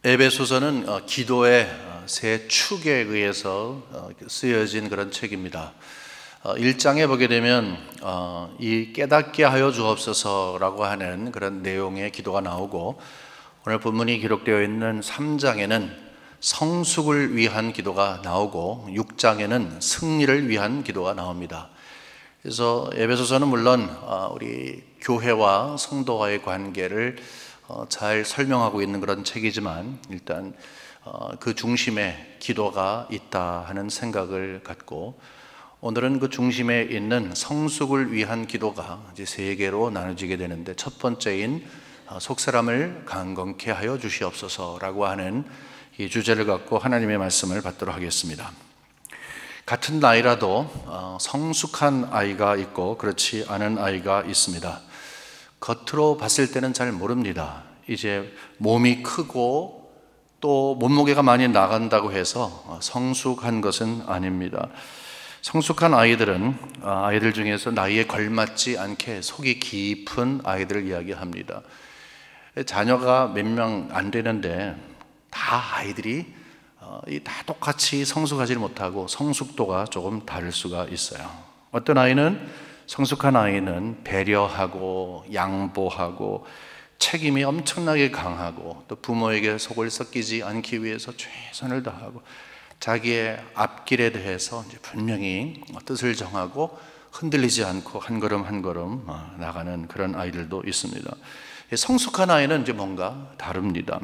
에베소서는 기도의 세 축에 의해서 쓰여진 그런 책입니다. 1장에 보게 되면 이 깨닫게 하여 주옵소서라고 하는 그런 내용의 기도가 나오고, 오늘 본문이 기록되어 있는 3장에는 성숙을 위한 기도가 나오고 6장에는 승리를 위한 기도가 나옵니다. 그래서 에베소서는 물론 우리 교회와 성도와의 관계를 잘 설명하고 있는 그런 책이지만, 일단 그 중심에 기도가 있다 하는 생각을 갖고, 오늘은 그 중심에 있는 성숙을 위한 기도가 이제 세 개로 나눠지게 되는데, 첫 번째인 속사람을 강건케 하여 주시옵소서라고 하는 이 주제를 갖고 하나님의 말씀을 받도록 하겠습니다. 같은 나이라도 성숙한 아이가 있고 그렇지 않은 아이가 있습니다. 겉으로 봤을 때는 잘 모릅니다. 이제 몸이 크고 또 몸무게가 많이 나간다고 해서 성숙한 것은 아닙니다. 성숙한 아이들은 아이들 중에서 나이에 걸맞지 않게 속이 깊은 아이들을 이야기합니다. 자녀가 몇 명 안 되는데 다 아이들이 다 똑같이 성숙하지 못하고 성숙도가 조금 다를 수가 있어요. 어떤 아이는, 성숙한 아이는 배려하고 양보하고 책임이 엄청나게 강하고, 또 부모에게 속을 썩이지 않기 위해서 최선을 다하고, 자기의 앞길에 대해서 이제 분명히 뜻을 정하고 흔들리지 않고 한 걸음 한 걸음 나가는 그런 아이들도 있습니다. 성숙한 아이는 이제 뭔가 다릅니다.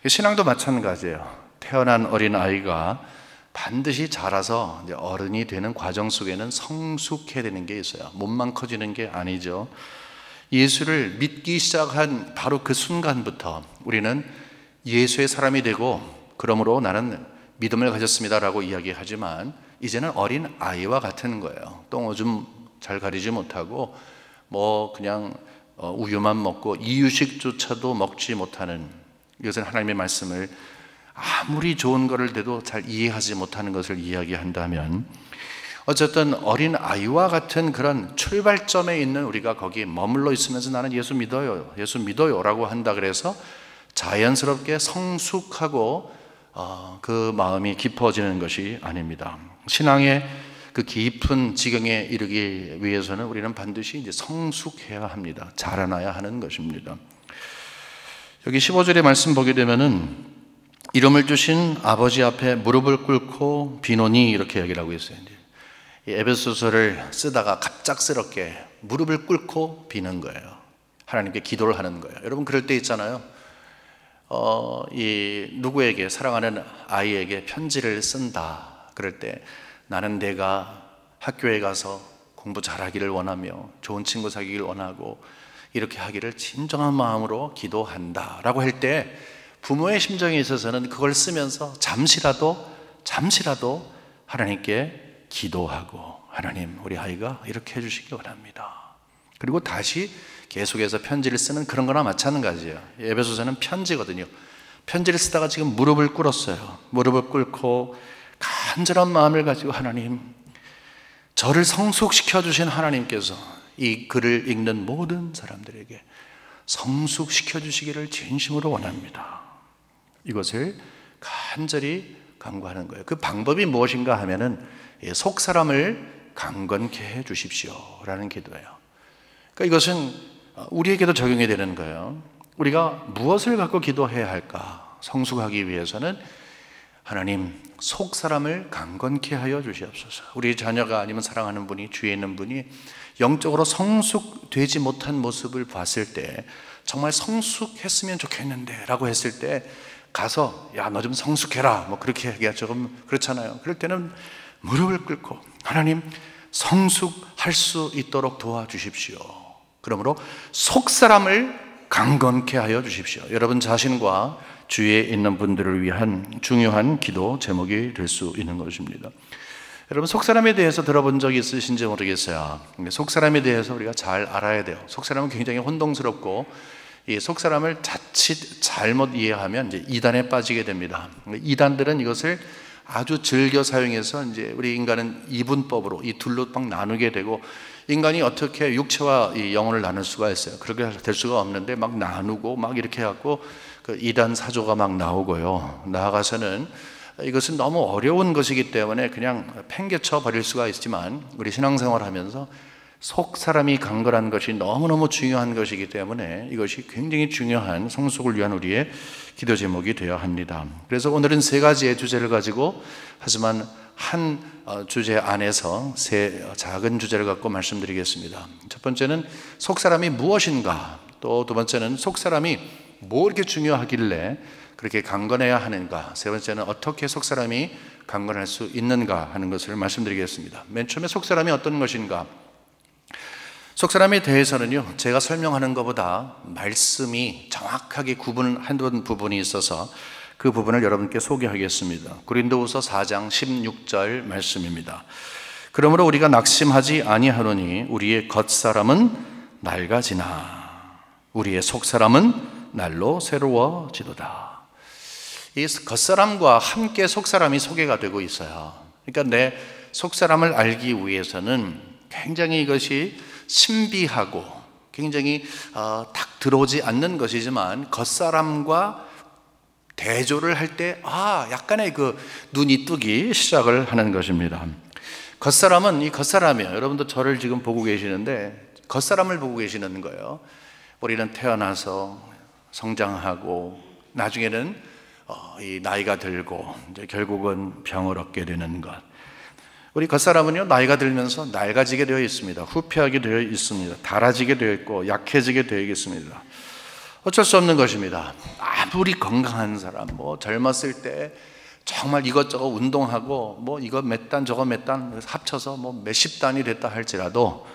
신앙도 마찬가지예요. 태어난 어린 아이가 반드시 자라서 이제 어른이 되는 과정 속에는 성숙해야 되는 게 있어요. 몸만 커지는 게 아니죠. 예수를 믿기 시작한 바로 그 순간부터 우리는 예수의 사람이 되고, 그러므로 나는 믿음을 가졌습니다라고 이야기하지만, 이제는 어린 아이와 같은 거예요. 똥오줌 잘 가리지 못하고 그냥 우유만 먹고 이유식조차도 먹지 못하는, 이것은 하나님의 말씀을 아무리 좋은 거를 돼도 잘 이해하지 못하는 것을 이야기한다면, 어쨌든 어린 아이와 같은 그런 출발점에 있는 우리가 거기 머물러 있으면서 나는 예수 믿어요, 예수 믿어요 라고 한다 그래서 자연스럽게 성숙하고 그 마음이 깊어지는 것이 아닙니다. 신앙의 그 깊은 지경에 이르기 위해서는 우리는 반드시 이제 성숙해야 합니다. 자라나야 하는 것입니다. 여기 15절의 말씀 보게 되면은, 이름을 주신 아버지 앞에 무릎을 꿇고 비노니, 이렇게 얘기를 하고 있어요. 이 에베소서를 쓰다가 갑작스럽게 무릎을 꿇고 비는 거예요. 하나님께 기도를 하는 거예요. 여러분, 그럴 때 있잖아요. 누구에게, 사랑하는 아이에게 편지를 쓴다 그럴 때, 나는 내가 학교에 가서 공부 잘하기를 원하며 좋은 친구 사귀기를 원하고 이렇게 하기를 진정한 마음으로 기도한다 라고 할 때, 부모의 심정에 있어서는 그걸 쓰면서 잠시라도 하나님께 기도하고, 하나님, 우리 아이가 이렇게 해주시기 원합니다. 그리고 다시 계속해서 편지를 쓰는 그런 거나 마찬가지예요. 에베소서는 편지거든요. 편지를 쓰다가 지금 무릎을 꿇었어요. 무릎을 꿇고 간절한 마음을 가지고, 하나님, 저를 성숙시켜 주신 하나님께서 이 글을 읽는 모든 사람들에게 성숙시켜 주시기를 진심으로 원합니다. 이것을 간절히 간구하는 거예요. 그 방법이 무엇인가 하면은, 속사람을 강건케 해 주십시오 라는 기도예요. 그러니까 이것은 우리에게도 적용이 되는 거예요. 우리가 무엇을 갖고 기도해야 할까? 성숙하기 위해서는 하나님, 속사람을 강건케 하여 주시옵소서. 우리 자녀가, 아니면 사랑하는 분이, 주위에 있는 분이 영적으로 성숙되지 못한 모습을 봤을 때, 정말 성숙했으면 좋겠는데 라고 했을 때 가서, 야, 너 좀 성숙해라, 그렇게 얘기하죠. 조금 그렇잖아요. 그럴 때는 무릎을 꿇고, 하나님, 성숙할 수 있도록 도와주십시오. 그러므로 속사람을 강건케 하여 주십시오. 여러분 자신과 주위에 있는 분들을 위한 중요한 기도 제목이 될 수 있는 것입니다. 여러분, 속사람에 대해서 들어본 적이 있으신지 모르겠어요. 속사람에 대해서 우리가 잘 알아야 돼요. 속사람은 굉장히 혼동스럽고, 이 속사람을 자칫 잘못 이해하면 이제 이단에 빠지게 됩니다. 이단들은 이것을 아주 즐겨 사용해서, 이제 우리 인간은 이분법으로 이 둘로 막 나누게 되고, 인간이 어떻게 육체와 이 영혼을 나눌 수가 있어요? 그렇게 될 수가 없는데 막 나누고 막 이렇게 해갖고 그 이단 사조가 막 나오고요. 나아가서는 이것은 너무 어려운 것이기 때문에 그냥 팽개쳐 버릴 수가 있지만, 우리 신앙생활 하면서 속 사람이 강건한 것이 너무너무 중요한 것이기 때문에 이것이 굉장히 중요한 성숙을 위한 우리의 기도 제목이 되어야 합니다. 그래서 오늘은 세 가지의 주제를 가지고, 하지만 한 주제 안에서 세 작은 주제를 갖고 말씀드리겠습니다. 첫 번째는 속 사람이 무엇인가, 또 두 번째는 속 사람이 뭐 이렇게 중요하길래 그렇게 강건해야 하는가, 세 번째는 어떻게 속 사람이 강건할 수 있는가 하는 것을 말씀드리겠습니다. 맨 처음에 속 사람이 어떤 것인가. 속 사람에 대해서는요, 제가 설명하는 것보다 말씀이 정확하게 구분한 부분이 있어서 그 부분을 여러분께 소개하겠습니다. 고린도후서 4장 16절 말씀입니다. 그러므로 우리가 낙심하지 아니하노니 우리의 겉사람은 낡아지나 우리의 속사람은 날로 새로워지도다. 이 겉사람과 함께 속사람이 소개가 되고 있어요. 그러니까 내 속사람을 알기 위해서는 굉장히 이것이 신비하고 굉장히 딱 들어오지 않는 것이지만, 겉사람과 대조를 할 때 약간의 그 눈이 뜨기 시작을 하는 것입니다. 겉사람은, 이 겉사람이에요. 여러분도 저를 지금 보고 계시는데 겉사람을 보고 계시는 거예요. 우리는 태어나서 성장하고 나중에는 이 나이가 들고 이제 결국은 병을 얻게 되는 것. 우리 겉사람은요, 나이가 들면서 낡아지게 되어 있습니다. 후퇴하게 되어 있습니다. 닳아지게 되어 있고 약해지게 되어 있습니다. 어쩔 수 없는 것입니다. 아무리 건강한 사람, 젊었을 때 정말 이것저것 운동하고 이거 몇 단 저거 몇 단 합쳐서 몇십 단이 됐다 할지라도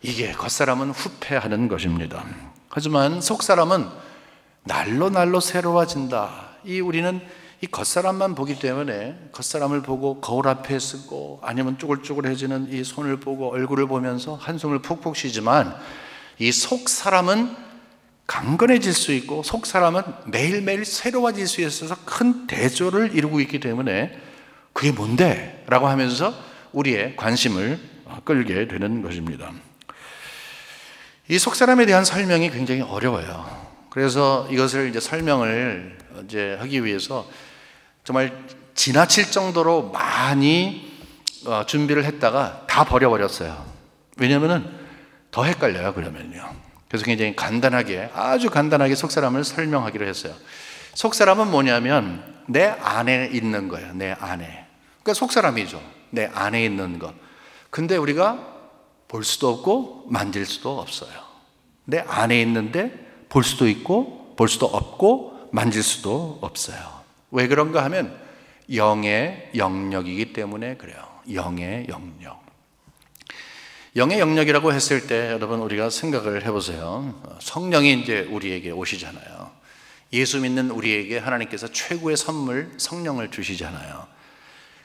이게 겉사람은 후퇴하는 것입니다. 하지만 속사람은 날로 새로워진다. 우리는 이 겉사람만 보기 때문에, 겉사람을 보고 거울 앞에 쓰고 아니면 쭈글쭈글해지는 이 손을 보고 얼굴을 보면서 한숨을 푹푹 쉬지만, 이 속사람은 강건해질 수 있고 속사람은 매일매일 새로워질 수 있어서 큰 대조를 이루고 있기 때문에 그게 뭔데? 라고 하면서 우리의 관심을 끌게 되는 것입니다. 이 속사람에 대한 설명이 굉장히 어려워요. 그래서 이것을 이제 설명을 하기 위해서 정말 지나칠 정도로 많이 준비를 했다가 다 버려버렸어요. 왜냐하면 더 헷갈려요, 그러면요. 그래서 굉장히 간단하게, 아주 간단하게 속사람을 설명하기로 했어요. 속사람은 뭐냐면 내 안에 있는 거예요. 내 안에. 그러니까 속사람이죠. 내 안에 있는 것. 근데 우리가 볼 수도 없고 만질 수도 없어요. 내 안에 있는데 볼 수도 있고 볼 수도 없고 만질 수도 없어요. 왜 그런가 하면 영의 영역이기 때문에 그래요. 영의 영역. 영의 영역이라고 했을 때 여러분, 우리가 생각을 해보세요. 성령이 이제 우리에게 오시잖아요. 예수 믿는 우리에게 하나님께서 최고의 선물 성령을 주시잖아요.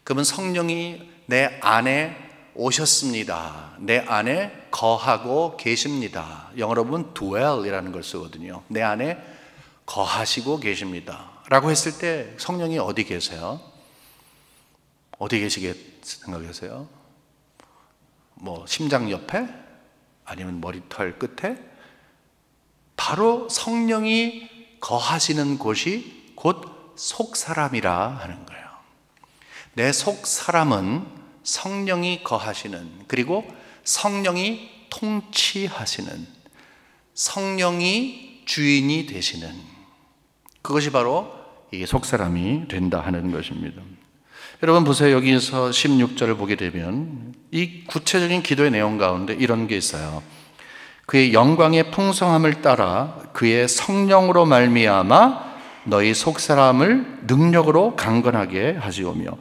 그러면 성령이 내 안에 오셨습니다. 내 안에 거하고 계십니다. 영어로 보면 dwell이라는 걸 쓰거든요. 내 안에 거하시고 계십니다 라고 했을 때 성령이 어디 계세요? 어디 계시게 생각하세요? 심장 옆에? 아니면 머리털 끝에? 바로 성령이 거하시는 곳이 곧 속사람이라 하는 거예요. 내 속사람은 성령이 거하시는, 그리고 성령이 통치하시는, 성령이 주인이 되시는, 그것이 바로 이 속사람이 된다 하는 것입니다. 여러분 보세요. 여기서 16절을 보게 되면 이 구체적인 기도의 내용 가운데 이런 게 있어요. 그의 영광의 풍성함을 따라 그의 성령으로 말미암아 너희 속사람을 능력으로 강건하게 하시오며.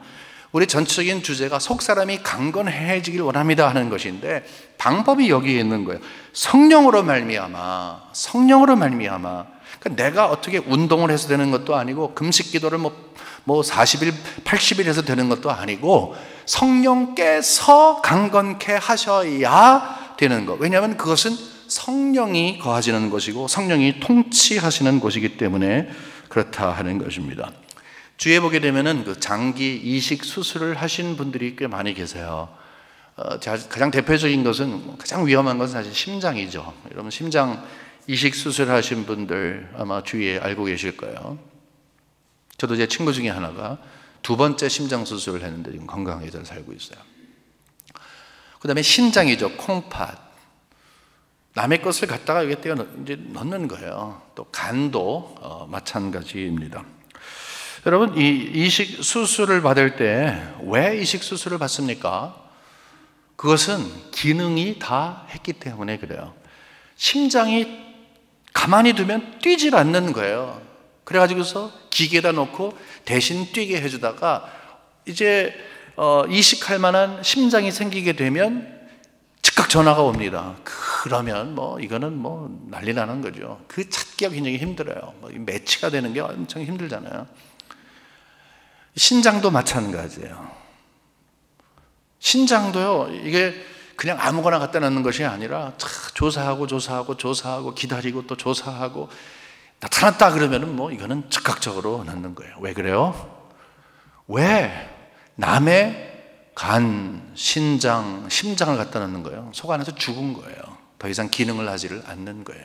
우리 전체적인 주제가 속사람이 강건해지길 원합니다 하는 것인데, 방법이 여기에 있는 거예요. 성령으로 말미암아. 그러니까 내가 어떻게 운동을 해서 되는 것도 아니고, 금식 기도를 40일, 80일 해서 되는 것도 아니고, 성령께서 강건케 하셔야 되는 것. 왜냐하면 그것은 성령이 거하시는 것이고 성령이 통치하시는 것이기 때문에 그렇다 하는 것입니다. 주위에 보게 되면은 그 장기 이식 수술을 하신 분들이 꽤 많이 계세요. 가장 대표적인 것은, 가장 위험한 것은 사실 심장이죠. 여러분 심장 이식 수술하신 분들 아마 주위에 알고 계실 거예요. 저도 제 친구 중에 하나가 2번째 심장 수술을 했는데 지금 건강하게 잘 살고 있어요. 그 다음에 신장이죠. 콩팥. 남의 것을 갖다가 여기다가 이제 넣는 거예요. 또 간도 마찬가지입니다. 여러분, 이 이식 수술을 받을 때 왜 이식 수술을 받습니까? 그것은 기능이 다 했기 때문에 그래요. 심장이 가만히 두면 뛰질 않는 거예요. 그래가지고서 기계에다 놓고 대신 뛰게 해주다가 이제 이식할 만한 심장이 생기게 되면 즉각 전화가 옵니다. 그러면 이거는 난리 나는 거죠. 그 찾기가 굉장히 힘들어요. 매치가 되는 게 엄청 힘들잖아요. 신장도 마찬가지예요. 신장도요, 이게 그냥 아무거나 갖다 놓는 것이 아니라 조사하고 기다리고 또 조사하고 나타났다 그러면은 이거는 즉각적으로 넣는 거예요. 왜 그래요? 왜? 남의 간, 심장을 갖다 놓는 거예요. 속 안에서 죽은 거예요. 더 이상 기능을 하지를 않는 거예요.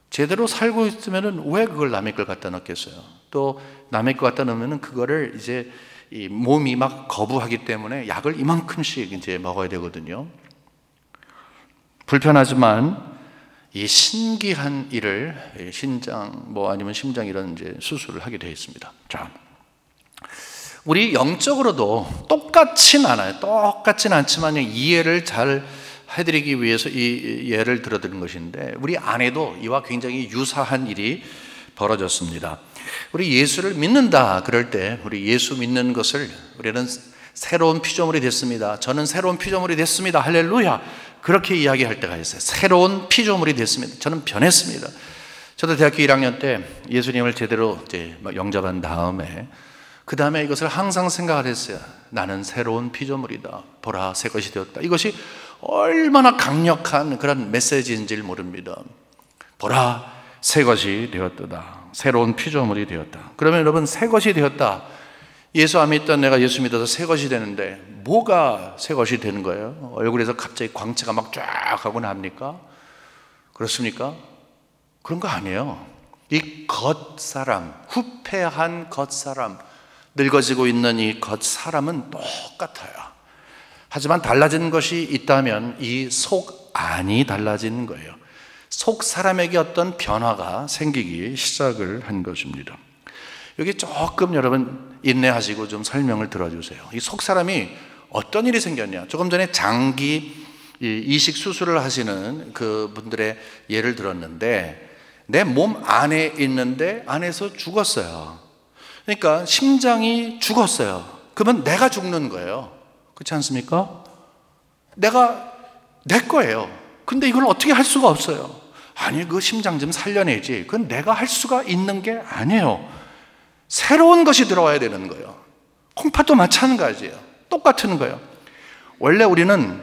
제대로 살고 있으면은 왜 그걸 남의 걸 갖다 넣겠어요? 또 남의 거 갖다 넣으면은 그거를 이제 이 몸이 막 거부하기 때문에 약을 이만큼씩 이제 먹어야 되거든요. 불편하지만 이 신기한 일을 신장 아니면 심장 이런 이제 수술을 하게 되어 있습니다. 자, 우리 영적으로도 똑같진 않아요. 똑같진 않지만 이해를 잘 해드리기 위해서 이 예를 들어드린 것인데 우리 안에도 이와 굉장히 유사한 일이 벌어졌습니다. 우리 예수를 믿는다 그럴 때 우리 예수 믿는 것을 우리는 새로운 피조물이 됐습니다. 저는 새로운 피조물이 됐습니다. 할렐루야. 그렇게 이야기할 때가 있어요. 새로운 피조물이 됐습니다. 저는 변했습니다. 저도 대학교 1학년 때 예수님을 제대로 이제 영접한 다음에 그 다음에 이것을 항상 생각을 했어요. 나는 새로운 피조물이다. 보라, 새 것이 되었다. 이것이 얼마나 강력한 그런 메시지인지를 모릅니다. 보라, 새 것이 되었다. 새로운 피조물이 되었다. 그러면 여러분, 새 것이 되었다. 예수 안 믿던 내가 예수 믿어서 새 것이 되는데 뭐가 새 것이 되는 거예요? 얼굴에서 갑자기 광채가 막 쫙 하고 납니까? 그렇습니까? 그런 거 아니에요. 이 겉사람, 후패한 겉사람, 늙어지고 있는 이 겉사람은 똑같아요. 하지만 달라진 것이 있다면 이 속 안이 달라지는 거예요. 속 사람에게 어떤 변화가 생기기 시작을 한 것입니다. 여기 조금 여러분 인내하시고 좀 설명을 들어주세요. 이 속 사람이 어떤 일이 생겼냐? 조금 전에 장기 이식 수술을 하시는 그 분들의 예를 들었는데 내 몸 안에 있는데 안에서 죽었어요. 그러니까 심장이 죽었어요. 그러면 내가 죽는 거예요. 그렇지 않습니까? 내 거예요. 근데 이걸 어떻게 할 수가 없어요. 아니, 그 심장 좀 살려내지. 그건 내가 할 수가 있는 게 아니에요. 새로운 것이 들어와야 되는 거예요. 콩팥도 마찬가지예요. 똑같은 거예요. 원래 우리는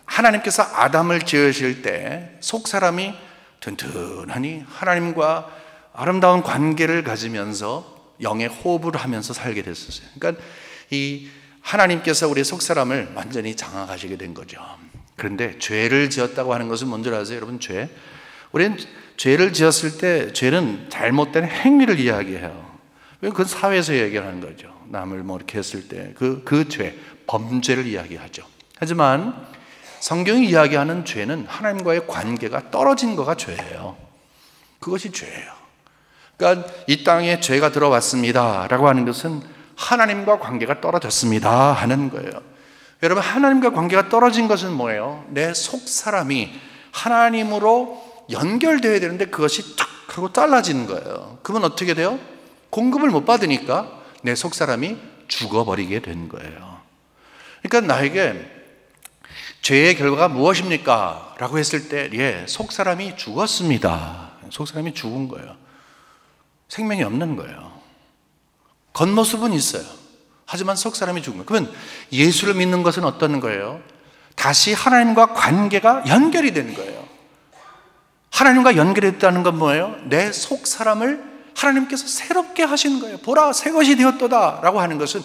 하나님께서 아담을 지으실 때 속 사람이 튼튼하니 하나님과 아름다운 관계를 가지면서 영의 호흡을 하면서 살게 됐었어요. 그러니까 이 하나님께서 우리 속 사람을 완전히 장악하시게 된 거죠. 그런데 죄를 지었다고 하는 것은 뭔지 아세요? 여러분, 죄. 우리는 죄를 지었을 때 죄는 잘못된 행위를 이야기해요. 그건 사회에서 얘기하는 거죠. 남을 이렇게 했을 때 그 죄, 범죄를 이야기하죠. 하지만 성경이 이야기하는 죄는 하나님과의 관계가 떨어진 거가 죄예요. 그것이 죄예요. 그러니까 이 땅에 죄가 들어왔습니다 라고 하는 것은 하나님과 관계가 떨어졌습니다 하는 거예요. 여러분, 하나님과 관계가 떨어진 것은 뭐예요? 내 속 사람이 하나님으로 연결되어야 되는데 그것이 탁 하고 잘라지는 거예요. 그러면 어떻게 돼요? 공급을 못 받으니까 내 속 사람이 죽어버리게 된 거예요. 그러니까 나에게 죄의 결과가 무엇입니까? 라고 했을 때 속 사람이 죽었습니다. 속 사람이 죽은 거예요. 생명이 없는 거예요. 겉모습은 있어요. 하지만 속 사람이 죽은 거예요. 그러면 예수를 믿는 것은 어떤 거예요? 다시 하나님과 관계가 연결이 된 거예요. 하나님과 연결했다는 건 뭐예요? 내 속 사람을 하나님께서 새롭게 하신 거예요. 보라, 새 것이 되었도다 라고 하는 것은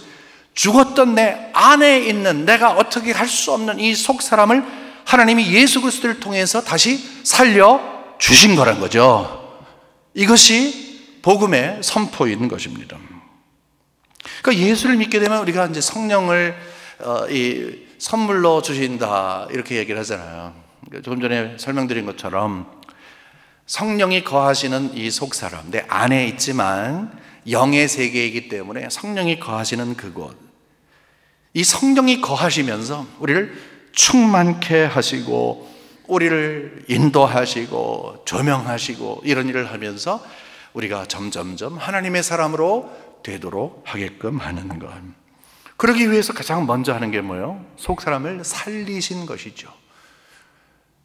죽었던 내 안에 있는 내가 어떻게 할 수 없는 이 속 사람을 하나님이 예수 그리스도를 통해서 다시 살려 주신 거란 거죠. 이것이 복음의 선포인 것입니다. 그러니까 예수를 믿게 되면 우리가 이제 성령을 이 선물로 주신다 이렇게 얘기를 하잖아요. 조금 전에 설명드린 것처럼 성령이 거하시는 이 속사람, 내 안에 있지만 영의 세계이기 때문에 성령이 거하시는 그곳, 이 성령이 거하시면서 우리를 충만케 하시고 우리를 인도하시고 조명하시고 이런 일을 하면서 우리가 점점점 하나님의 사람으로 되도록 하게끔 하는 것. 그러기 위해서 가장 먼저 하는 게 뭐예요? 속사람을 살리신 것이죠.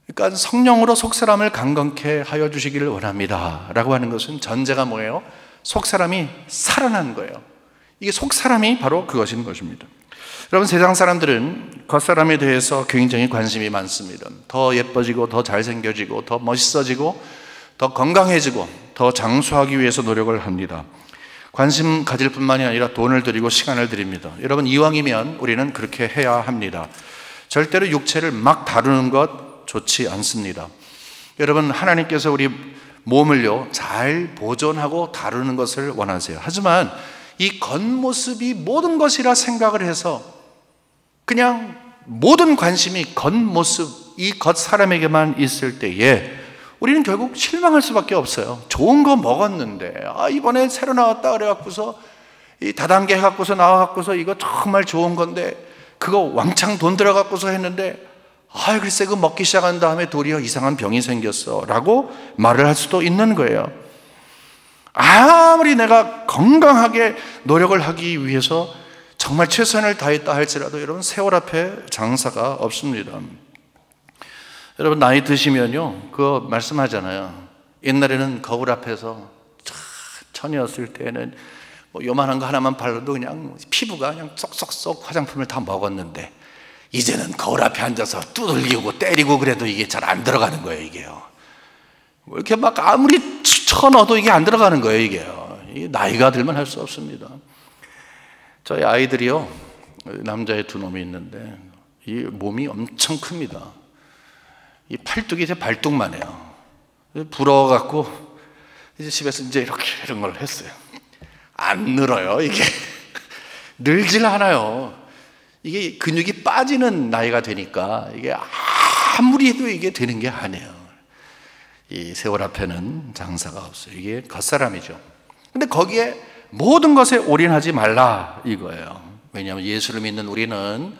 그러니까 성령으로 속사람을 강건케 하여 주시기를 원합니다 라고 하는 것은 전제가 뭐예요? 속사람이 살아난 거예요. 이게 속사람이 바로 그것인 것입니다. 여러분, 세상 사람들은 겉사람에 대해서 굉장히 관심이 많습니다. 더 예뻐지고 더 잘생겨지고 더 멋있어지고 더 건강해지고 더 장수하기 위해서 노력을 합니다. 관심 가질 뿐만이 아니라 돈을 들이고 시간을 들입니다. 여러분, 이왕이면 우리는 그렇게 해야 합니다. 절대로 육체를 막 다루는 것 좋지 않습니다. 여러분, 하나님께서 우리 몸을요 잘 보존하고 다루는 것을 원하세요. 하지만 이 겉모습이 모든 것이라 생각을 해서 그냥 모든 관심이 겉모습, 이 겉사람에게만 있을 때에 우리는 결국 실망할 수밖에 없어요. 좋은 거 먹었는데 이번에 새로 나왔다 그래갖고서 이 다단계 해갖고서 나와갖고서 이거 정말 좋은 건데 그거 왕창 돈 들어갖고서 했는데 글쎄 그 먹기 시작한 다음에 도리어 이상한 병이 생겼어 라고 말을 할 수도 있는 거예요. 아무리 내가 건강하게 노력을 하기 위해서 정말 최선을 다했다 할지라도 여러분, 세월 앞에 장사가 없습니다. 여러분, 나이 드시면요 그거 말씀하잖아요. 옛날에는 거울 앞에서 처녀였을 때는 뭐 요만한 거 하나만 발라도 그냥 피부가 그냥 쏙쏙쏙 화장품을 다 먹었는데 이제는 거울 앞에 앉아서 두들기고 때리고 그래도 이게 잘 안 들어가는 거예요. 이게요 뭐 이렇게 막 아무리 쳐넣어도 이게 안 들어가는 거예요. 이게요 이게 나이가 들면 할 수 없습니다. 저희 아이들이요 남자애 두 놈이 있는데 이 몸이 엄청 큽니다. 이 팔뚝이 제 발뚝만 해요. 부러워갖고 이제 집에서 이제 이렇게 이런 걸 했어요. 안 늘어요. 이게 늘질 않아요. 이게 근육이 빠지는 나이가 되니까 이게 아무리 해도 이게 되는 게 아니에요. 이 세월 앞에는 장사가 없어요. 이게 겉사람이죠. 근데 거기에 모든 것에 올인하지 말라 이거예요. 왜냐하면 예수를 믿는 우리는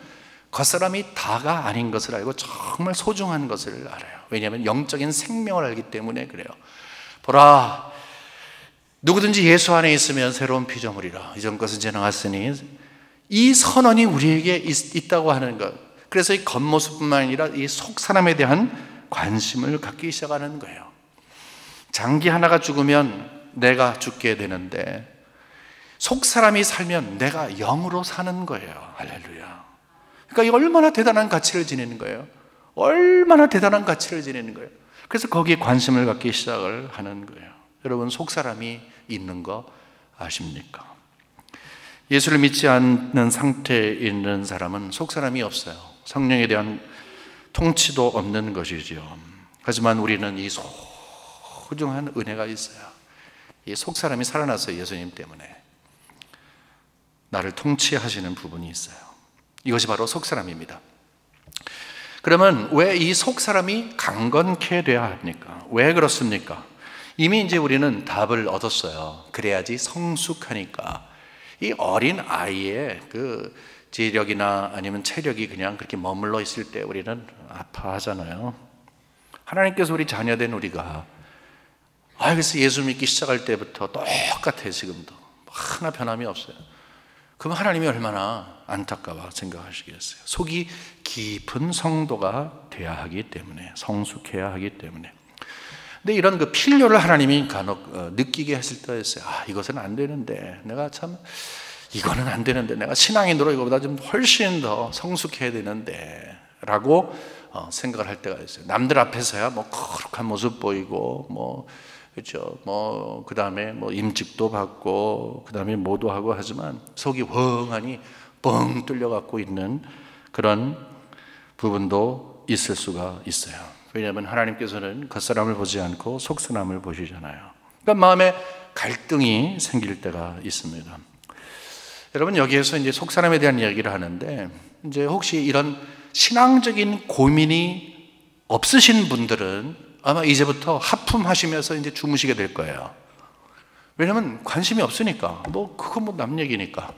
겉사람이 다가 아닌 것을 알고 정말 소중한 것을 알아요. 왜냐하면 영적인 생명을 알기 때문에 그래요. 보라, 누구든지 예수 안에 있으면 새로운 피조물이라. 이전 것은 지나갔으니, 이 선언이 우리에게 있다고 하는 것. 그래서 이 겉모습뿐만 아니라 이 속 사람에 대한 관심을 갖기 시작하는 거예요. 장기 하나가 죽으면 내가 죽게 되는데 속 사람이 살면 내가 영으로 사는 거예요. 할렐루야. 그러니까 이 얼마나 대단한 가치를 지니는 거예요. 얼마나 대단한 가치를 지니는 거예요. 그래서 거기에 관심을 갖기 시작을 하는 거예요. 여러분, 속 사람이 있는 거 아십니까? 예수를 믿지 않는 상태에 있는 사람은 속 사람이 없어요. 성령에 대한 통치도 없는 것이죠. 하지만 우리는 이 소중한 은혜가 있어요. 이 속 사람이 살아났어요. 예수님 때문에 나를 통치하시는 부분이 있어요. 이것이 바로 속 사람입니다. 그러면 왜 이 속 사람이 강건케 돼야 합니까? 왜 그렇습니까? 이미 이제 우리는 답을 얻었어요. 그래야지 성숙하니까. 이 어린 아이의 그 지력이나 아니면 체력이 그냥 그렇게 머물러 있을 때 우리는 아파하잖아요. 하나님께서 우리 자녀된 우리가 그래서 예수 믿기 시작할 때부터 똑같아요. 지금도 하나 변함이 없어요. 그럼 하나님이 얼마나 안타까워 생각하시겠어요? 속이 깊은 성도가 돼야 하기 때문에, 성숙해야 하기 때문에. 근데 이런 그 필요를 하나님이 간혹 느끼게 하실 때가 있어요. 이것은 안 되는데, 내가 참 이거는 안 되는데, 내가 신앙인으로 이거보다 좀 훨씬 더 성숙해야 되는데 라고 생각을 할 때가 있어요. 남들 앞에서야 뭐 거룩한 모습 보이고 그렇죠. 그 다음에 임직도 받고, 그 다음에 뭐도 하고 하지만 속이 휑하니 뻥 뚫려 갖고 있는 그런 부분도 있을 수가 있어요. 왜냐하면 하나님께서는 겉사람을 보지 않고 속사람을 보시잖아요. 그러니까 마음에 갈등이 생길 때가 있습니다. 여러분, 여기에서 이제 속사람에 대한 이야기를 하는데, 이제 혹시 이런 신앙적인 고민이 없으신 분들은 아마 이제부터 하품하시면서 이제 주무시게 될 거예요. 왜냐하면 관심이 없으니까, 그건 남 얘기니까.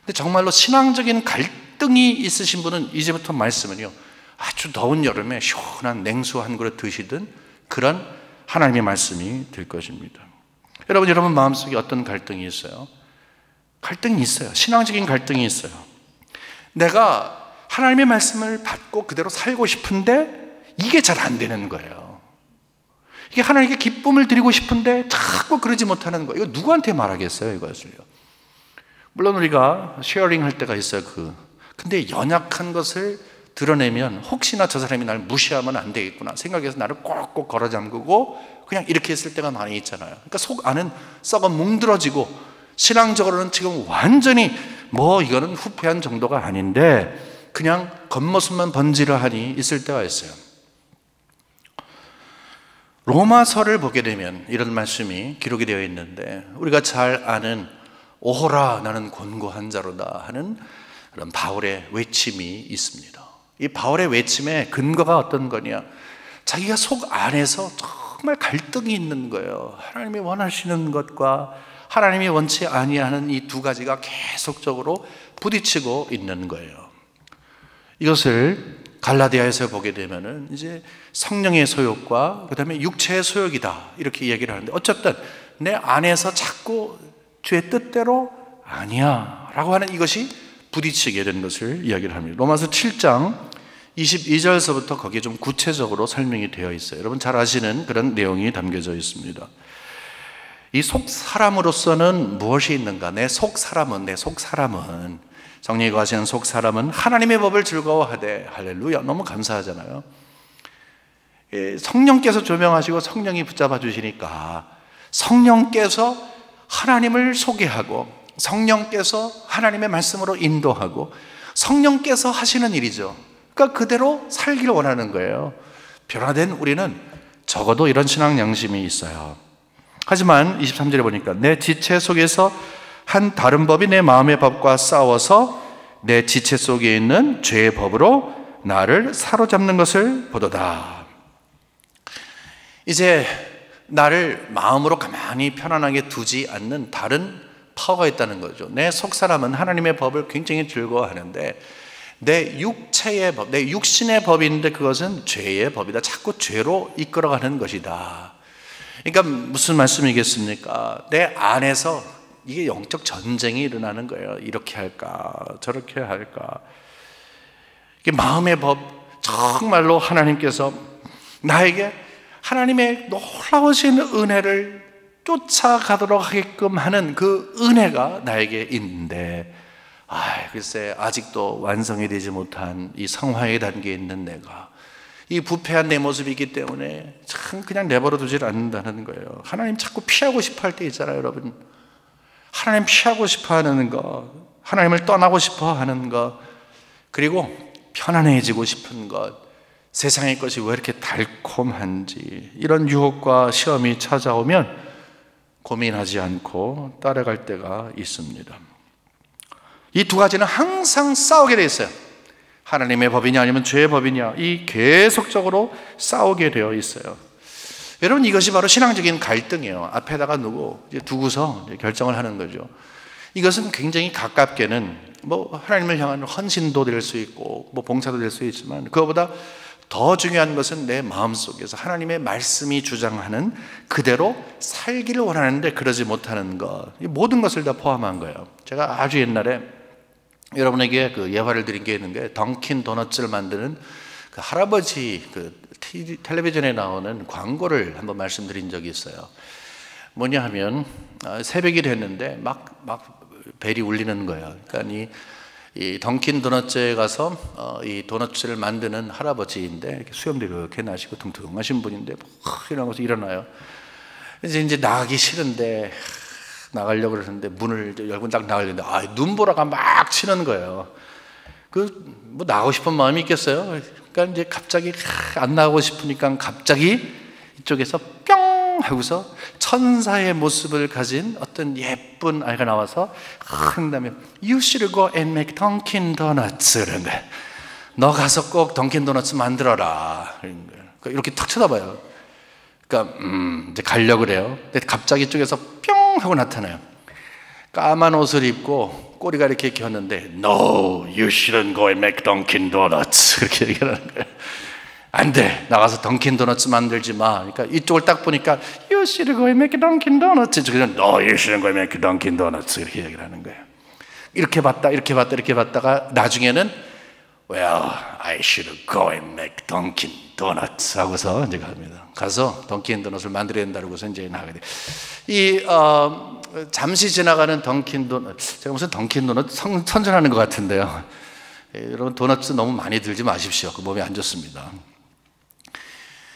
근데 정말로 신앙적인 갈등이 있으신 분은 이제부터 말씀은요, 아주 더운 여름에 시원한 냉수 한 그릇 드시든 그런 하나님의 말씀이 될 것입니다. 여러분 마음속에 어떤 갈등이 있어요? 갈등이 있어요. 신앙적인 갈등이 있어요. 내가 하나님의 말씀을 받고 그대로 살고 싶은데 이게 잘 안 되는 거예요. 이게 하나님께 기쁨을 드리고 싶은데 자꾸 그러지 못하는 거예요. 이거 누구한테 말하겠어요, 이것을요? 물론 우리가 쉐어링 할 때가 있어요. 근데 연약한 것을 드러내면 혹시나 저 사람이 날 무시하면 안 되겠구나 생각해서 나를 꼭꼭 걸어 잠그고 그냥 이렇게 했을 때가 많이 있잖아요. 그러니까 속 안은 썩어 뭉들어지고 신앙적으로는 지금 완전히 이거는 후패한 정도가 아닌데 그냥 겉모습만 번지르하니 있을 때가 있어요. 로마서를 보게 되면 이런 말씀이 기록이 되어 있는데, 우리가 잘 아는 오호라 나는 곤고한 자로다 하는 그런 바울의 외침이 있습니다. 이 바울의 외침의 근거가 어떤 거냐? 자기가 속 안에서 정말 갈등이 있는 거예요. 하나님이 원하시는 것과 하나님이 원치 아니하는 이 두 가지가 계속적으로 부딪히고 있는 거예요. 이것을 갈라디아에서 보게 되면은 이제 성령의 소욕과 그다음에 육체의 소욕이다 이렇게 얘기를 하는데, 어쨌든 내 안에서 자꾸 주의 뜻대로 아니야 라고 하는 이것이 부딪히게 된 것을 이야기를 합니다. 로마서 7장 22절서부터 거기에 좀 구체적으로 설명이 되어 있어요. 여러분 잘 아시는 그런 내용이 담겨져 있습니다. 이 속사람으로서는 무엇이 있는가? 내 속사람은 성령이 거하시는 속사람은 하나님의 법을 즐거워하되, 할렐루야, 너무 감사하잖아요. 성령께서 조명하시고 성령이 붙잡아 주시니까 성령께서 하나님을 소개하고 성령께서 하나님의 말씀으로 인도하고 성령께서 하시는 일이죠. 그러니까 그대로 살기를 원하는 거예요. 변화된 우리는 적어도 이런 신앙 양심이 있어요. 하지만 23절에 보니까 내 지체 속에서 한 다른 법이 내 마음의 법과 싸워서 내 지체 속에 있는 죄의 법으로 나를 사로잡는 것을 보도다. 이제 나를 마음으로 가만히 편안하게 두지 않는 다른 파워가 있다는 거죠. 내 속사람은 하나님의 법을 굉장히 즐거워하는데 내 육체의 법, 내 육신의 법인데 그것은 죄의 법이다. 자꾸 죄로 이끌어가는 것이다. 그러니까 무슨 말씀이겠습니까? 내 안에서 이게 영적 전쟁이 일어나는 거예요. 이렇게 할까 저렇게 할까. 이게 마음의 법, 정말로 하나님께서 나에게 하나님의 놀라우신 은혜를 쫓아가도록 하게끔 하는 그 은혜가 나에게 있는데, 글쎄 아직도 완성이 되지 못한 이 성화의 단계에 있는 내가, 이 부패한 내 모습이 있기 때문에 참 그냥 내버려 두질 않는다는 거예요. 하나님 자꾸 피하고 싶어 할 때 있잖아요, 여러분. 하나님 피하고 싶어 하는 것, 하나님을 떠나고 싶어 하는 것, 그리고 편안해지고 싶은 것, 세상의 것이 왜 이렇게 달콤한지, 이런 유혹과 시험이 찾아오면 고민하지 않고 따라갈 때가 있습니다. 이 두 가지는 항상 싸우게 돼 있어요. 하나님의 법이냐 아니면 죄의 법이냐, 이 계속적으로 싸우게 되어 있어요. 여러분, 이것이 바로 신앙적인 갈등이에요. 앞에다가 두고서 결정을 하는 거죠. 이것은 굉장히 가깝게는 하나님을 향한 헌신도 될 수 있고 봉사도 될 수 있지만, 그거보다 더 중요한 것은 내 마음속에서 하나님의 말씀이 주장하는 그대로 살기를 원하는데 그러지 못하는 것, 이 모든 것을 다 포함한 거예요. 제가 아주 옛날에 여러분에게 그 예화를 드린 게 있는 게, 던킨 도너츠를 만드는 그 할아버지 텔레비전에 나오는 광고를 한번 말씀드린 적이 있어요. 뭐냐 하면 새벽이 됐는데 막 벨이 울리는 거예요. 그러니까 이 던킨 도너츠에 가서 이 도너츠를 만드는 할아버지인데, 이렇게 수염도 이렇게 나시고 둥둥하신 분인데 일어나서 일어나요. 이제 나가기 싫은데 나가려고 그러는데 문을 열고 딱 나가려는데 눈보라가 막 치는 거예요. 뭐 나가고 싶은 마음이 있겠어요? 그러니까 이제 갑자기 안 나가고 싶으니까 갑자기 이쪽에서 뿅 하고서 천사의 모습을 가진 어떤 예쁜 아이가 나와서 한 다음에 You should go and make Dunkin' Donuts 이런 거예요. 너 가서 꼭 던킨 도너츠 만들어라. 이렇게 탁 쳐다봐요. 그러니까 이제 가려고 그래요. 근데 갑자기 이쪽에서 뿅 하고 나타나요. 까만 옷을 입고 꼬리가 이렇게 겼는데 No, you shouldn't go and make Dunkin' Donuts 이렇게 얘기를 하는 거예요. 안 돼. 나가서 던킨 도너츠 만들지 마. 그러니까 이쪽을 딱 보니까 You should go and make Dunkin' Donuts. 저기는 No, you shouldn't go and make Dunkin' Donuts 이렇게 얘기를 하는 거예요. 이렇게 봤다, 이렇게 봤다, 이렇게 봤다가 나중에는 Well, I should go and make Dunkin' Donuts 하고서 이제 갑니다. 가서 던킨 도넛을 만들어야 된다고서 이제 나가게 돼. 잠시 지나가는 던킨 도넛, 제가 무슨 던킨 도넛 선전하는 것 같은데요. 여러분 도넛 너무 많이 들지 마십시오. 그 몸에 안 좋습니다.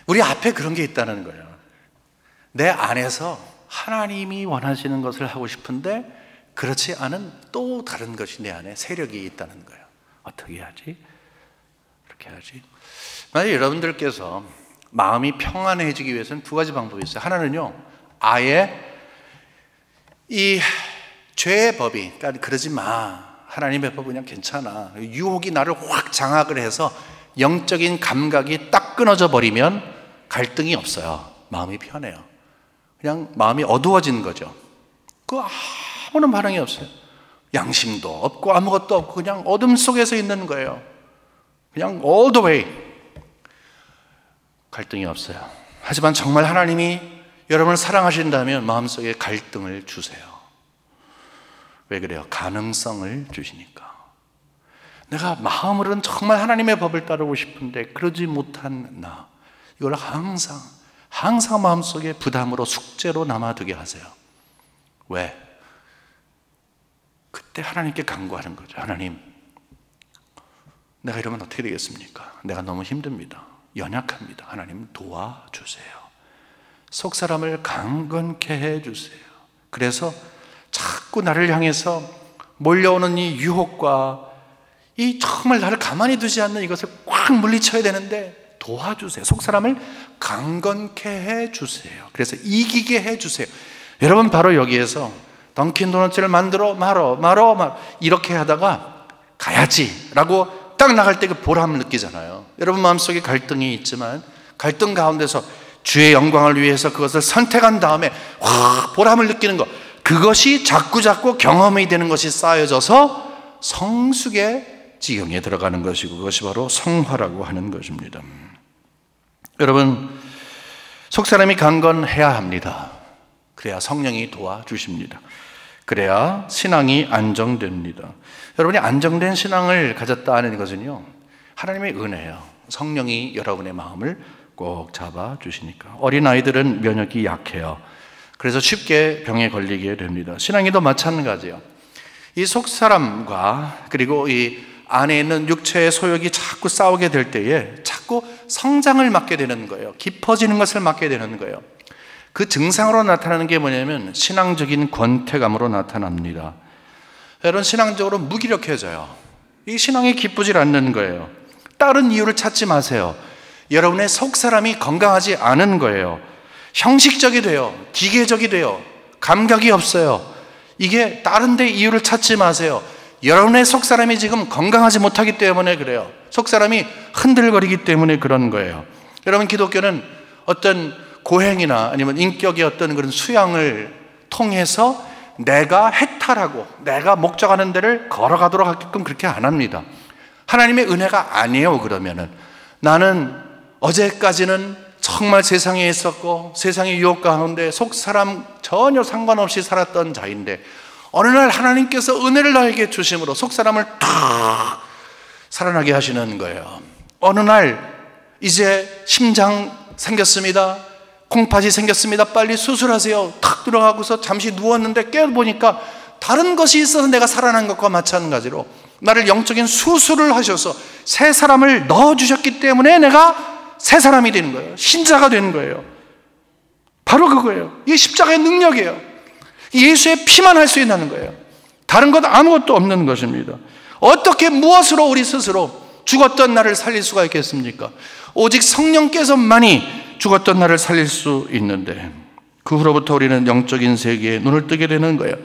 우리 앞에 그런 게 있다는 거예요. 내 안에서 하나님이 원하시는 것을 하고 싶은데 그렇지 않은 또 다른 것이 내 안에 세력이 있다는 거예요. 어떻게 하지? 이렇게 하지? 만약 여러분들께서 마음이 평안해지기 위해서는 두 가지 방법이 있어요. 하나는요, 아예 이 죄의 법이, 그러니까 그러지 마, 하나님의 법은 그냥 괜찮아, 유혹이 나를 확 장악을 해서 영적인 감각이 딱 끊어져 버리면 갈등이 없어요. 마음이 편해요. 그냥 마음이 어두워지는 거죠. 그 아무런 반응이 없어요. 양심도 없고 아무것도 없고 그냥 어둠 속에서 있는 거예요. 그냥 all the way. 갈등이 없어요. 하지만 정말 하나님이 여러분을 사랑하신다면 마음속에 갈등을 주세요. 왜 그래요? 가능성을 주시니까. 내가 마음으로는 정말 하나님의 법을 따르고 싶은데 그러지 못한 나, 이걸 항상 마음속에 부담으로 숙제로 남아두게 하세요. 왜? 그때 하나님께 간구하는 거죠. 하나님, 내가 이러면 어떻게 되겠습니까? 내가 너무 힘듭니다. 연약합니다. 하나님 도와주세요. 속 사람을 강건케 해주세요. 그래서 자꾸 나를 향해서 몰려오는 이 유혹과 이 정말 나를 가만히 두지 않는 이것을 꽉 물리쳐야 되는데 도와주세요. 속 사람을 강건케 해주세요. 그래서 이기게 해주세요. 여러분 바로 여기에서 던킨 도넛을 만들어 말어 이렇게 하다가 가야지 라고 딱 나갈 때 그 보람을 느끼잖아요. 여러분 마음속에 갈등이 있지만 갈등 가운데서 주의 영광을 위해서 그것을 선택한 다음에 확 보람을 느끼는 것, 그것이 자꾸 경험이 되는 것이 쌓여져서 성숙의 지경에 들어가는 것이고 그것이 바로 성화라고 하는 것입니다. 여러분 속사람이 강건해야 합니다. 그래야 성령이 도와주십니다. 그래야 신앙이 안정됩니다. 여러분이 안정된 신앙을 가졌다 하는 것은요, 하나님의 은혜예요. 성령이 여러분의 마음을 꼭 잡아주시니까. 어린아이들은 면역이 약해요. 그래서 쉽게 병에 걸리게 됩니다. 신앙이도 마찬가지예요. 이 속사람과 그리고 이 안에 있는 육체의 소욕이 자꾸 싸우게 될 때에 자꾸 성장을 맡게 되는 거예요. 깊어지는 것을 맡게 되는 거예요. 그 증상으로 나타나는 게 뭐냐면 신앙적인 권태감으로 나타납니다. 여러분 신앙적으로 무기력해져요. 이 신앙이 기쁘지 않는 거예요. 다른 이유를 찾지 마세요. 여러분의 속사람이 건강하지 않은 거예요. 형식적이 돼요. 기계적이 돼요. 감각이 없어요. 이게 다른 데 이유를 찾지 마세요. 여러분의 속사람이 지금 건강하지 못하기 때문에 그래요. 속사람이 흔들거리기 때문에 그런 거예요. 여러분 기독교는 어떤 고행이나 아니면 인격의 어떤 그런 수양을 통해서 내가 해탈하고 내가 목적하는 데를 걸어가도록 하게끔 그렇게 안 합니다. 하나님의 은혜가 아니에요. 그러면은 나는 어제까지는 정말 세상에 있었고 세상의 유혹 가운데 속사람 전혀 상관없이 살았던 자인데 어느 날 하나님께서 은혜를 나에게 주심으로 속사람을 탁 살아나게 하시는 거예요. 어느 날 이제 심장 생겼습니다. 콩팥이 생겼습니다. 빨리 수술하세요. 탁 들어가고서 잠시 누웠는데 깨보니까 다른 것이 있어서 내가 살아난 것과 마찬가지로 나를 영적인 수술을 하셔서 새 사람을 넣어주셨기 때문에 내가 새 사람이 되는 거예요. 신자가 되는 거예요. 바로 그거예요. 이게 십자가의 능력이에요. 예수의 피만 할 수 있는 거예요. 다른 것 아무것도 없는 것입니다. 어떻게 무엇으로 우리 스스로 죽었던 나를 살릴 수가 있겠습니까? 오직 성령께서만이 죽었던 나를 살릴 수 있는데, 그 후로부터 우리는 영적인 세계에 눈을 뜨게 되는 거예요.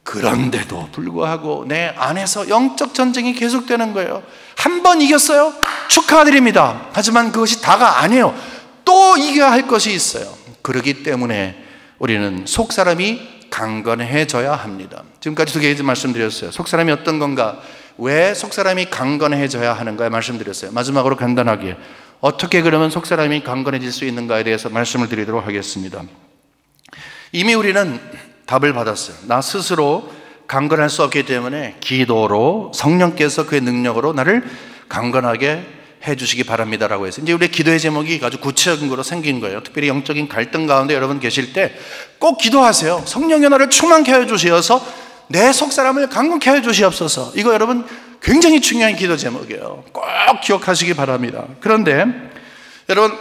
그런데도 불구하고 내 안에서 영적 전쟁이 계속되는 거예요. 한 번 이겼어요? 축하드립니다. 하지만 그것이 다가 아니에요. 또 이겨야 할 것이 있어요. 그렇기 때문에 우리는 속사람이 강건해져야 합니다. 지금까지 두 개 말씀드렸어요. 속사람이 어떤 건가? 왜 속사람이 강건해져야 하는가 말씀드렸어요. 마지막으로 간단하게 어떻게 그러면 속사람이 강건해질 수 있는가에 대해서 말씀을 드리도록 하겠습니다. 이미 우리는 답을 받았어요. 나 스스로 강건할 수 없기 때문에 기도로 성령께서 그의 능력으로 나를 강건하게 해주시기 바랍니다라고 해서 이제 우리 기도의 제목이 아주 구체적인 거로 생긴 거예요. 특별히 영적인 갈등 가운데 여러분 계실 때 꼭 기도하세요. 성령의 나를 충만케 하여 주시어서 내 속사람을 강건케 하여 주시옵소서. 이거 여러분 굉장히 중요한 기도 제목이에요. 꼭 기억하시기 바랍니다. 그런데 여러분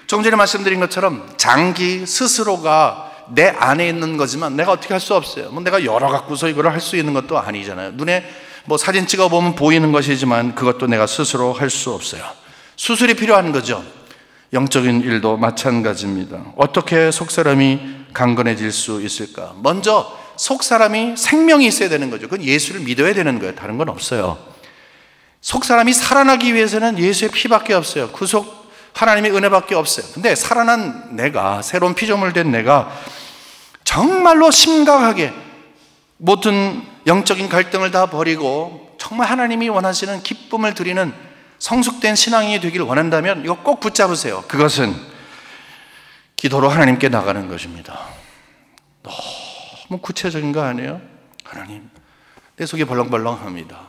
조금 전에 말씀드린 것처럼 장기 스스로가 내 안에 있는 거지만 내가 어떻게 할 수 없어요. 뭐 내가 열어 갖고서 이걸 할 수 있는 것도 아니잖아요. 눈에 뭐 사진 찍어 보면 보이는 것이지만 그것도 내가 스스로 할 수 없어요. 수술이 필요한 거죠. 영적인 일도 마찬가지입니다. 어떻게 속사람이 강건해질 수 있을까? 먼저 속사람이 생명이 있어야 되는 거죠. 그건 예수를 믿어야 되는 거예요. 다른 건 없어요. 속사람이 살아나기 위해서는 예수의 피밖에 없어요. 구속 하나님의 은혜밖에 없어요. 근데 살아난 내가, 새로운 피조물 된 내가 정말로 심각하게 모든 영적인 갈등을 다 버리고 정말 하나님이 원하시는 기쁨을 드리는 성숙된 신앙이 되길 원한다면 이거 꼭 붙잡으세요. 그것은 기도로 하나님께 나가는 것입니다. 너무 구체적인 거 아니에요? 하나님, 내 속이 벌렁벌렁합니다.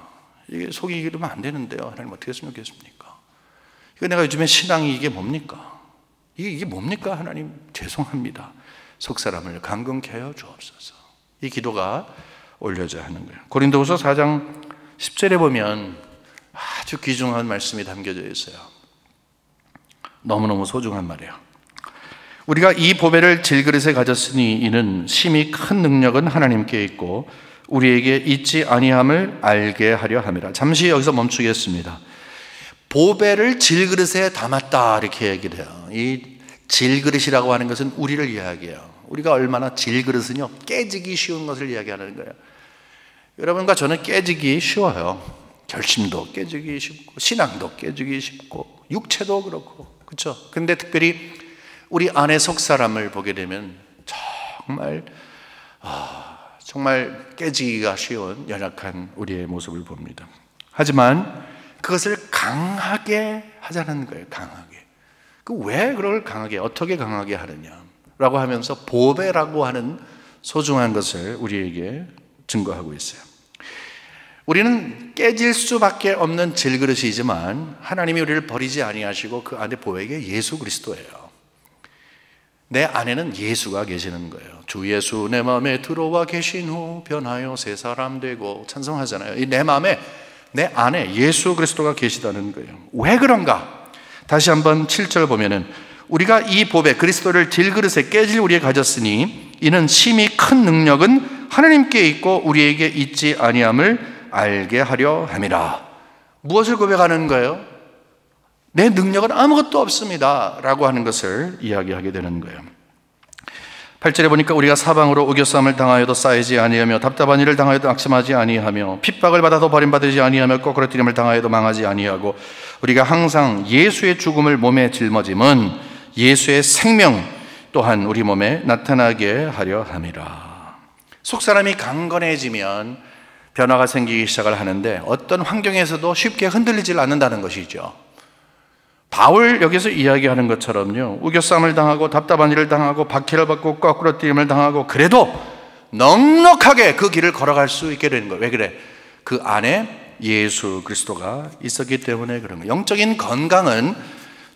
이게 속이 이러면 안 되는데요. 하나님 어떻게 했으면 좋겠습니까? 이거 내가 요즘에 신앙이 이게 뭡니까? 이게 뭡니까? 하나님 죄송합니다. 속사람을 강건케 하여 주옵소서. 이 기도가 올려져야 하는 거예요. 고린도후서 4장 10절에 보면 아주 귀중한 말씀이 담겨져 있어요. 너무너무 소중한 말이에요. 우리가 이 보배를 질그릇에 가졌으니 이는 심히 큰 능력은 하나님께 있고 우리에게 있지 아니함을 알게 하려 함이라. 잠시 여기서 멈추겠습니다. 보배를 질그릇에 담았다 이렇게 얘기를 해요. 이 질그릇이라고 하는 것은 우리를 이야기해요. 우리가 얼마나 질그릇은요 깨지기 쉬운 것을 이야기하는 거예요. 여러분과 저는 깨지기 쉬워요. 결심도 깨지기 쉽고 신앙도 깨지기 쉽고 육체도 그렇고, 그렇죠? 근데 특별히 우리 안의 속사람을 보게 되면 정말 깨지기가 쉬운 연약한 우리의 모습을 봅니다. 하지만 그것을 강하게 하자는 거예요. 강하게. 왜 그걸 강하게, 어떻게 강하게 하느냐라고 하면서 보배라고 하는 소중한 것을 우리에게 증거하고 있어요. 우리는 깨질 수밖에 없는 질그릇이지만 하나님이 우리를 버리지 아니하시고 그 안에 보배가 예수 그리스도예요. 내 안에는 예수가 계시는 거예요. 주 예수 내 마음에 들어와 계신 후 변하여 새 사람 되고 찬송하잖아요. 이 내 마음에, 내 안에 예수 그리스도가 계시다는 거예요. 왜 그런가? 다시 한번 7절 보면은 우리가 이 보배 그리스도를 질그릇에 깨질 우리에 가졌으니 이는 심히 큰 능력은 하나님께 있고 우리에게 있지 아니함을 알게 하려 함이라. 무엇을 고백하는 거예요? 내 능력은 아무것도 없습니다 라고 하는 것을 이야기하게 되는 거예요. 8절에 보니까 우리가 사방으로 우겨싸움을 당하여도 쌓이지 아니하며 답답한 일을 당하여도 악심하지 아니하며 핍박을 받아도 버림받지 아니하며 거꾸러뜨림을 당하여도 망하지 아니하고 우리가 항상 예수의 죽음을 몸에 짊어짐은 예수의 생명 또한 우리 몸에 나타나게 하려 함이라. 속사람이 강건해지면 변화가 생기기 시작을 하는데 어떤 환경에서도 쉽게 흔들리질 않는다는 것이죠. 바울 여기서 이야기하는 것처럼요, 우겨싸움을 당하고 답답한 일을 당하고 박해를 받고 거꾸러뜨림을 당하고 그래도 넉넉하게 그 길을 걸어갈 수 있게 되는 거예요. 왜 그래? 그 안에 예수 그리스도가 있었기 때문에 그런 거예요. 영적인 건강은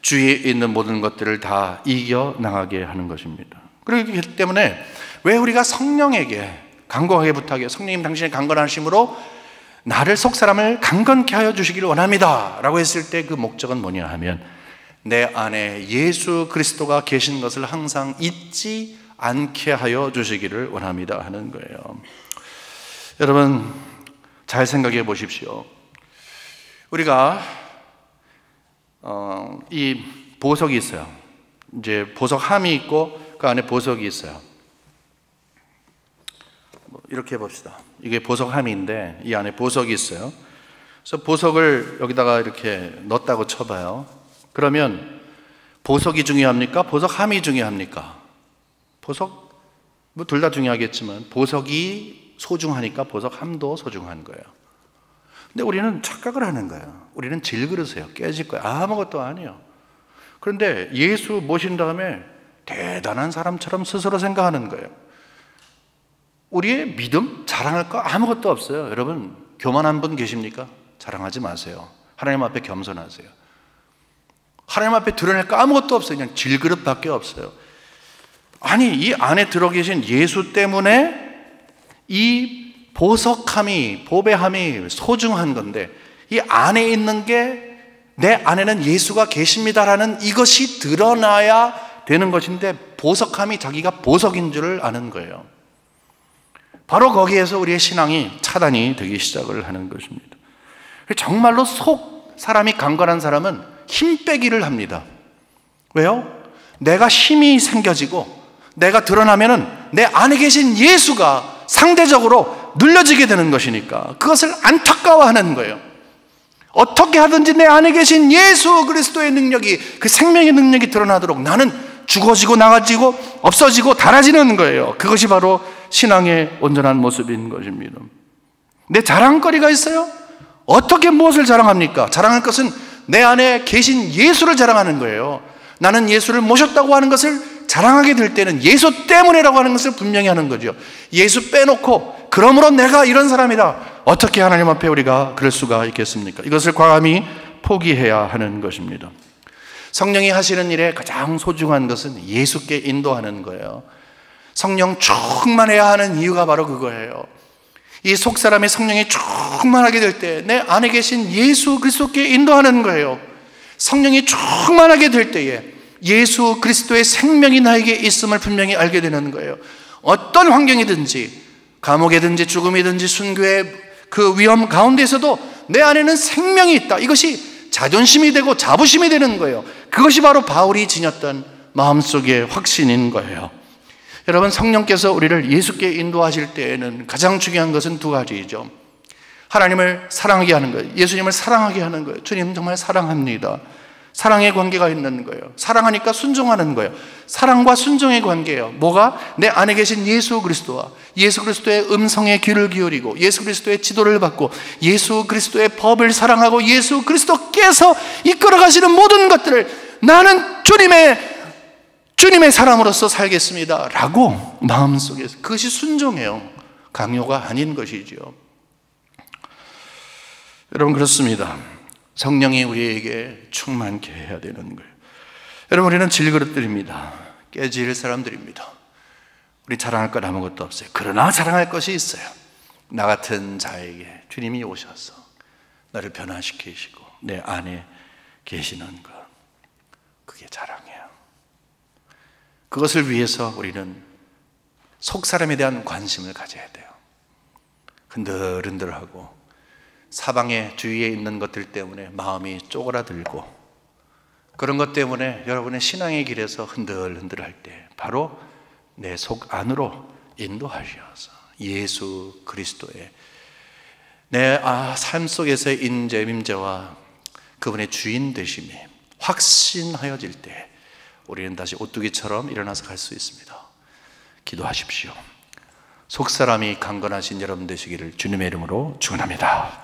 주위에 있는 모든 것들을 다 이겨나가게 하는 것입니다. 그렇기 때문에 왜 우리가 성령에게 간곡하게 부탁해요. 성령님 당신의 강건하심으로 나를 속사람을 강건케 하여 주시기를 원합니다 라고 했을 때 그 목적은 뭐냐 하면 내 안에 예수 그리스도가 계신 것을 항상 잊지 않게 하여 주시기를 원합니다 하는 거예요. 여러분 잘 생각해 보십시오. 우리가 이 보석이 있어요. 이제 보석함이 있고 그 안에 보석이 있어요. 이렇게 해봅시다. 이게 보석함인데 이 안에 보석이 있어요. 그래서 보석을 여기다가 이렇게 넣었다고 쳐봐요. 그러면 보석이 중요합니까? 보석함이 중요합니까? 보석 뭐 둘 다 중요하겠지만 보석이 소중하니까 보석함도 소중한 거예요. 근데 우리는 착각을 하는 거예요. 우리는 질그릇이에요. 깨질 거예요. 아무것도 아니에요. 그런데 예수 모신 다음에 대단한 사람처럼 스스로 생각하는 거예요. 우리의 믿음? 자랑할 거 아무것도 없어요. 여러분, 교만한 분 계십니까? 자랑하지 마세요. 하나님 앞에 겸손하세요. 하나님 앞에 드러낼 거 아무것도 없어요. 그냥 질그릇밖에 없어요. 아니, 이 안에 들어 계신 예수 때문에 이 보석함이, 보배함이 소중한 건데 이 안에 있는 게 내 안에는 예수가 계십니다라는 이것이 드러나야 되는 것인데 보석함이 자기가 보석인 줄을 아는 거예요. 바로 거기에서 우리의 신앙이 차단이 되기 시작을 하는 것입니다. 정말로 속 사람이 강건한 사람은 힘 빼기를 합니다. 왜요? 내가 힘이 생겨지고 내가 드러나면은 내 안에 계신 예수가 상대적으로 눌려지게 되는 것이니까 그것을 안타까워하는 거예요. 어떻게 하든지 내 안에 계신 예수 그리스도의 능력이, 그 생명의 능력이 드러나도록 나는 죽어지고 나가지고 없어지고 닳아지는 거예요. 그것이 바로 신앙의 온전한 모습인 것입니다. 내 자랑거리가 있어요? 어떻게 무엇을 자랑합니까? 자랑할 것은 내 안에 계신 예수를 자랑하는 거예요. 나는 예수를 모셨다고 하는 것을 자랑하게 될 때는 예수 때문이라고 하는 것을 분명히 하는 거죠. 예수 빼놓고 그러므로 내가 이런 사람이다, 어떻게 하나님 앞에 우리가 그럴 수가 있겠습니까? 이것을 과감히 포기해야 하는 것입니다. 성령이 하시는 일에 가장 소중한 것은 예수께 인도하는 거예요. 성령 충만해야 하는 이유가 바로 그거예요. 이 속사람의 성령이 충만하게 될 때 내 안에 계신 예수 그리스도께 인도하는 거예요. 성령이 충만하게 될 때에 예수 그리스도의 생명이 나에게 있음을 분명히 알게 되는 거예요. 어떤 환경이든지, 감옥이든지 죽음이든지 순교의 그 위험 가운데서도 내 안에는 생명이 있다. 이것이 자존심이 되고 자부심이 되는 거예요. 그것이 바로 바울이 지녔던 마음속의 확신인 거예요. 여러분, 성령께서 우리를 예수께 인도하실 때에는 가장 중요한 것은 두 가지죠. 하나님을 사랑하게 하는 거예요. 예수님을 사랑하게 하는 거예요. 주님 정말 사랑합니다. 사랑의 관계가 있는 거예요. 사랑하니까 순종하는 거예요. 사랑과 순종의 관계예요. 뭐가? 내 안에 계신 예수 그리스도와 예수 그리스도의 음성에 귀를 기울이고 예수 그리스도의 지도를 받고 예수 그리스도의 법을 사랑하고 예수 그리스도께서 이끌어 가시는 모든 것들을 나는 주님의 사람으로서 살겠습니다 라고 마음속에서, 그것이 순종이에요. 강요가 아닌 것이죠. 여러분, 그렇습니다. 성령이 우리에게 충만케 해야 되는 거예요. 여러분, 우리는 질그릇들입니다. 깨질 사람들입니다. 우리 자랑할 것 아무것도 없어요. 그러나 자랑할 것이 있어요. 나 같은 자에게 주님이 오셔서 나를 변화시키시고 내 안에 계시는 것, 그게 자랑이에요. 그것을 위해서 우리는 속사람에 대한 관심을 가져야 돼요. 흔들흔들하고 사방의 주위에 있는 것들 때문에 마음이 쪼그라들고 그런 것 때문에 여러분의 신앙의 길에서 흔들흔들할 때 바로 내 속 안으로 인도하셔서 예수 그리스도의 내 삶 속에서의 임재와 그분의 주인 되심이 확신하여질 때 우리는 다시 오뚜기처럼 일어나서 갈 수 있습니다. 기도하십시오. 속사람이 강건하신 여러분 되시기를 주님의 이름으로 축원합니다.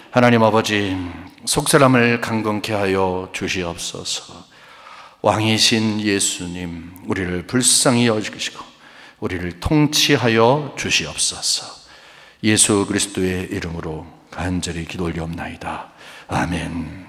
하나님 아버지, 속사람을 강건케 하여 주시옵소서. 왕이신 예수님, 우리를 불쌍히 여기시고 우리를 통치하여 주시옵소서. 예수 그리스도의 이름으로 간절히 기도 올리옵나이다. 아멘.